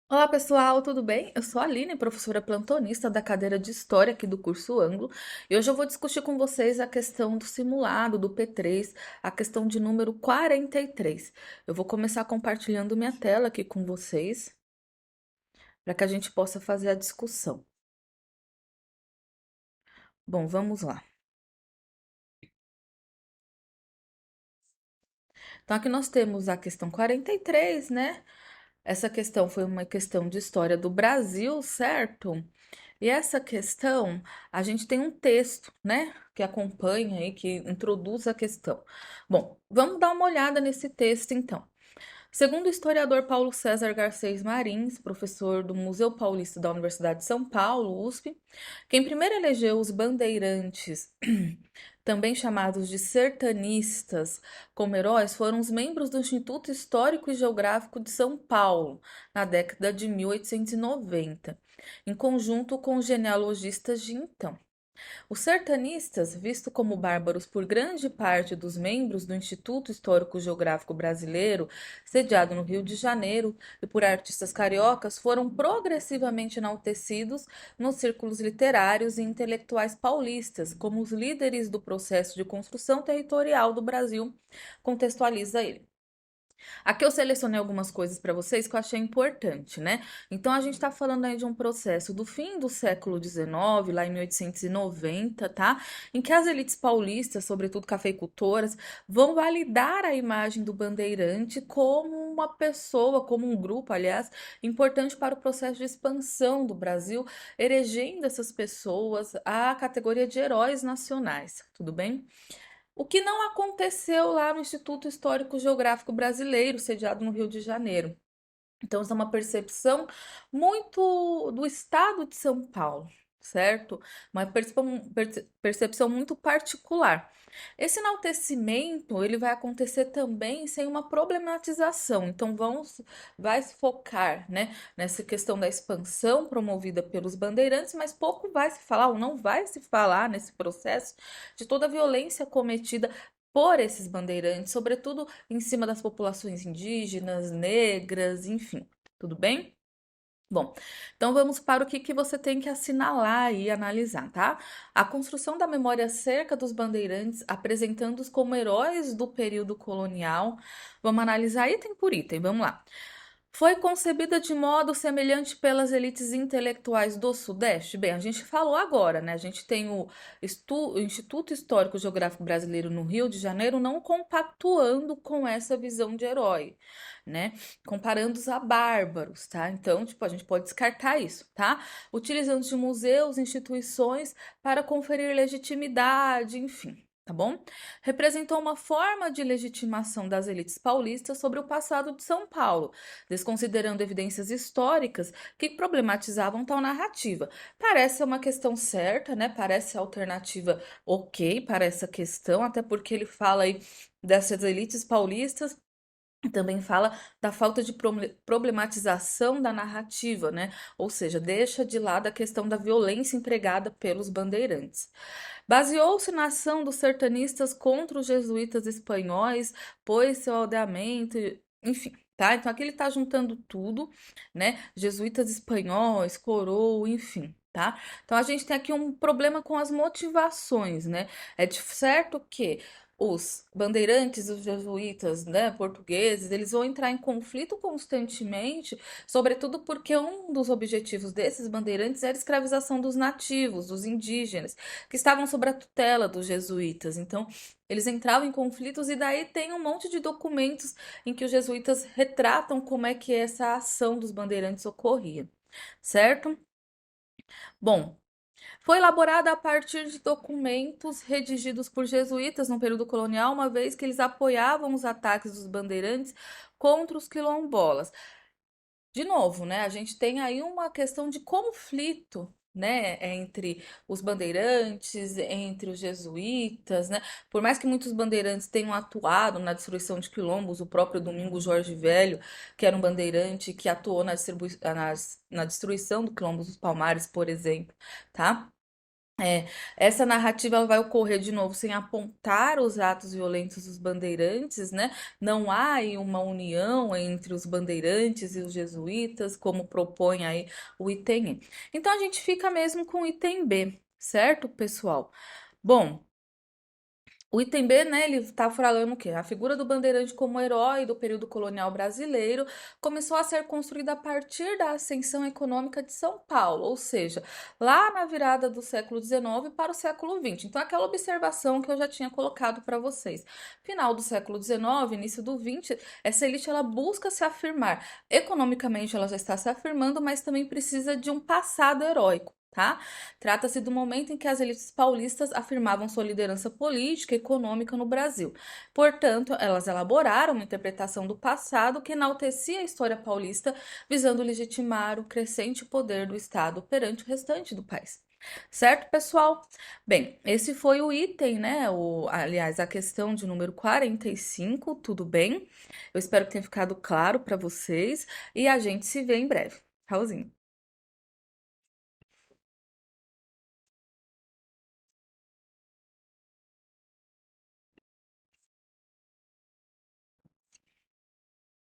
Olá pessoal, tudo bem? Eu sou a Aline, professora plantonista da cadeira de História aqui do curso Anglo, e hoje eu vou discutir com vocês a questão do simulado do P3, a questão de número 43. Eu vou começar compartilhando minha tela aqui com vocês, para que a gente possa fazer a discussão. Bom, vamos lá. Então aqui nós temos a questão 43, né? Essa questão foi uma questão de história do Brasil, certo? E essa questão, a gente tem um texto, né, que acompanha aí, que introduz a questão. Bom, vamos dar uma olhada nesse texto então. Segundo o historiador Paulo César Garcês Marins, professor do Museu Paulista da Universidade de São Paulo, USP, quem primeiro elegeu os bandeirantes, também chamados de sertanistas, como heróis, foram os membros do Instituto Histórico e Geográfico de São Paulo, na década de 1890, em conjunto com os genealogistas de então. Os sertanistas, vistos como bárbaros por grande parte dos membros do Instituto Histórico Geográfico Brasileiro, sediado no Rio de Janeiro, e por artistas cariocas, foram progressivamente enaltecidos nos círculos literários e intelectuais paulistas, como os líderes do processo de construção territorial do Brasil, contextualiza ele. Aqui eu selecionei algumas coisas para vocês que eu achei importante, né? Então a gente está falando aí de um processo do fim do século XIX, lá em 1890, tá? Em que as elites paulistas, sobretudo cafeicultoras, vão validar a imagem do bandeirante como uma pessoa, como um grupo, aliás, importante para o processo de expansão do Brasil, elegendo essas pessoas à categoria de heróis nacionais, tudo bem? O que não aconteceu lá no Instituto Histórico Geográfico Brasileiro, sediado no Rio de Janeiro. Então, isso é uma percepção muito do estado de São Paulo, certo? Uma percepção muito particular. Esse enaltecimento, ele vai acontecer também sem uma problematização. Então, vai se focar, né, nessa questão da expansão promovida pelos bandeirantes, mas pouco vai se falar, ou não vai se falar nesse processo, de toda a violência cometida por esses bandeirantes, sobretudo em cima das populações indígenas, negras, enfim. Tudo bem? Bom, então vamos para o que você tem que assinalar e analisar, tá? A construção da memória acerca dos bandeirantes, apresentando-os como heróis do período colonial. Vamos analisar item por item, vamos lá. Foi concebida de modo semelhante pelas elites intelectuais do Sudeste? Bem, a gente falou agora, né? A gente tem o Instituto Histórico Geográfico Brasileiro no Rio de Janeiro não compactuando com essa visão de herói, né? Comparando-os a bárbaros, tá? Então, tipo, a gente pode descartar isso, tá? Utilizando de museus, instituições para conferir legitimidade, enfim. Tá bom? Representou uma forma de legitimação das elites paulistas sobre o passado de São Paulo, desconsiderando evidências históricas que problematizavam tal narrativa. Parece uma questão certa, né? Parece alternativa ok para essa questão, até porque ele fala aí dessas elites paulistas. Também fala da falta de problematização da narrativa, né? Ou seja, deixa de lado a questão da violência empregada pelos bandeirantes. Baseou-se na ação dos sertanistas contra os jesuítas espanhóis, pois seu aldeamento, enfim, tá? Então aqui ele tá juntando tudo, né? Jesuítas espanhóis, coroa, enfim. Tá? Então a gente tem aqui um problema com as motivações, né? É de certo que os bandeirantes, os jesuítas, né, portugueses, eles vão entrar em conflito constantemente, sobretudo porque um dos objetivos desses bandeirantes era a escravização dos nativos, dos indígenas, que estavam sob a tutela dos jesuítas. Então, eles entravam em conflitos e daí tem um monte de documentos em que os jesuítas retratam como é que essa ação dos bandeirantes ocorria, certo? Bom, foi elaborada a partir de documentos redigidos por jesuítas no período colonial, uma vez que eles apoiavam os ataques dos bandeirantes contra os quilombolas. De novo, né, a gente tem aí uma questão de conflito, né, entre os bandeirantes, entre os jesuítas, né? Por mais que muitos bandeirantes tenham atuado na destruição de quilombos, o próprio Domingos Jorge Velho, que era um bandeirante que atuou na destruição do quilombos dos Palmares, por exemplo, tá? É, essa narrativa ela vai ocorrer de novo sem apontar os atos violentos dos bandeirantes, né? Não há aí uma união entre os bandeirantes e os jesuítas, como propõe aí o item E. Então a gente fica mesmo com o item B, certo, pessoal? Bom, o item B, né, ele tá falando o quê? A figura do bandeirante como herói do período colonial brasileiro começou a ser construída a partir da ascensão econômica de São Paulo, ou seja, lá na virada do século XIX para o século XX. Então, aquela observação que eu já tinha colocado para vocês. Final do século XIX, início do XX, essa elite ela busca se afirmar. Economicamente, ela já está se afirmando, mas também precisa de um passado heróico. Tá? Trata-se do momento em que as elites paulistas afirmavam sua liderança política e econômica no Brasil. Portanto, elas elaboraram uma interpretação do passado que enaltecia a história paulista, visando legitimar o crescente poder do Estado perante o restante do país. Certo, pessoal? Bem, esse foi o item, né? Aliás, a questão de número 45, tudo bem? Eu espero que tenha ficado claro para vocês e a gente se vê em breve. Tchauzinho.